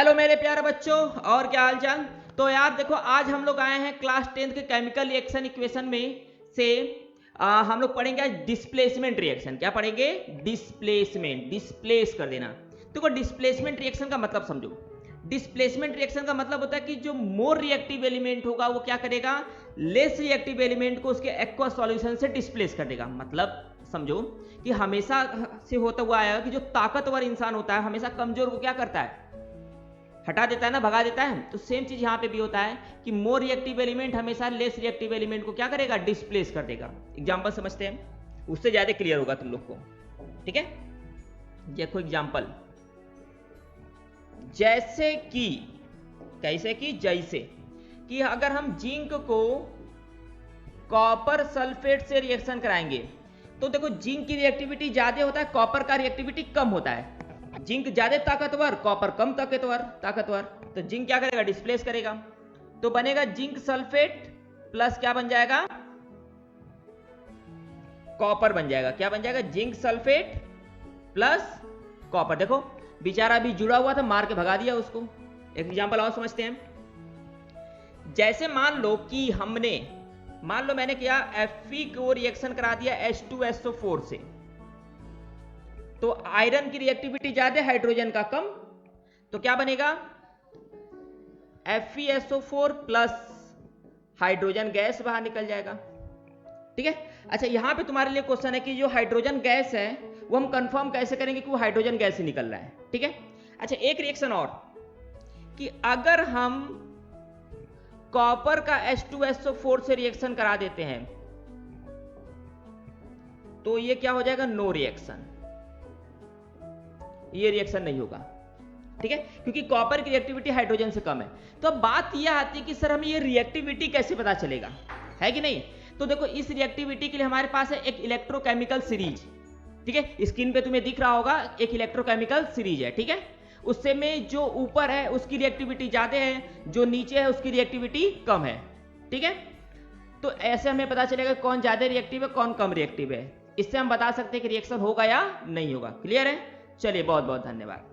Hello मेरे प्यारे बच्चों, और क्या हाल चाल। तो यार देखो, आज हम लोग आए हैं क्लास 10th के केमिकल रिएक्शन इक्वेशन में से हम लोग पढ़ेंगे आज डिस्प्लेसमेंट रिएक्शन। क्या पढ़ेंगे? डिस्प्लेसमेंट, डिस्प्लेस कर देना। देखो, डिस्प्लेसमेंट रिएक्शन का मतलब समझो। डिस्प्लेसमेंट रिएक्शन का मतलब होता है कि जो मोर रिएक्टिव एलिमेंट होगा वो क्या करेगा, लेस रिएक्टिव एलिमेंट को उसके एक्वस सॉल्यूशन से डिस्प्लेस कर देगा। मतलब समझो कि हमेशा से होता हुआ आया कि जो ताकतवर इंसान होता है हमेशा कमजोर को क्या करता है, हटा देता है ना, भगा देता है। तो सेम चीज यहां पे भी होता है कि मोर रिएक्टिव एलिमेंट हमेशा लेस रिएक्टिव एलिमेंट को क्या करेगा, डिस्प्लेस कर देगा। एग्जांपल समझते हैं, उससे ज्यादा क्लियर होगा तुम लोग को। ठीक है, देखो एग्जांपल, जैसे कि, कैसे कि, जैसे कि अगर हम जिंक को कॉपर सल्फेट से रिएक्शन कराएंगे तो देखो जिंक की रिएक्टिविटी ज्यादा होता है, कॉपर का रिएक्टिविटी कम होता है। जिंक ज्यादा ताकतवर, कॉपर कम ताकतवर। तो जिंक क्या करेगा, डिस्प्लेस करेगा। तो बनेगा जिंक सल्फेट प्लस क्या बन जाएगा, कॉपर बन जाएगा। क्या बन जाएगा, जिंक सल्फेट प्लस कॉपर। देखो बेचारा भी जुड़ा हुआ था, मार के भगा दिया उसको। एक एग्जांपल और समझते हैं। जैसे मान लो कि मैंने क्या, Fe को रिएक्शन करा दिया H2SO4 से, तो आयरन की रिएक्टिविटी ज्यादा, हाइड्रोजन का कम। तो क्या बनेगा, FeSO4 प्लस हाइड्रोजन गैस बाहर निकल जाएगा। ठीक है। अच्छा, यहां पे तुम्हारे लिए क्वेश्चन है कि जो हाइड्रोजन गैस है वो हम कंफर्म कैसे करेंगे कि वो हाइड्रोजन गैस ही निकल रहा है। ठीक है। अच्छा, एक रिएक्शन और, कि अगर हम कॉपर का H2SO4 से रिएक्शन करा देते हैं तो ये क्या हो जाएगा, नो रिएक्शन। ये रिएक्शन नहीं होगा। ठीक है, क्योंकि कॉपर की रिएक्टिविटी हाइड्रोजन से कम है। तो अब बात यह आती है कि सर हमें ये रिएक्टिविटी कैसे पता चलेगा, है कि नहीं। तो देखो, इस रिएक्टिविटी के लिए हमारे पास है एक इलेक्ट्रोकेमिकल सीरीज। ठीक है, स्क्रीन पे तुम्हें दिख रहा होगा, एक इलेक्ट्रोकेमिकल सीरीज है। ठीक है, उससे में जो ऊपर है उसकी रिएक्टिविटी ज्यादा है, जो नीचे है उसकी रिएक्टिविटी कम है। ठीक है, तो ऐसे हमें पता चलेगा कौन ज्यादा रिएक्टिव है, कौन कम रिएक्टिव है। इससे हम बता सकते हैं कि रिएक्शन होगा या नहीं होगा। क्लियर है? चलिए, बहुत बहुत धन्यवाद।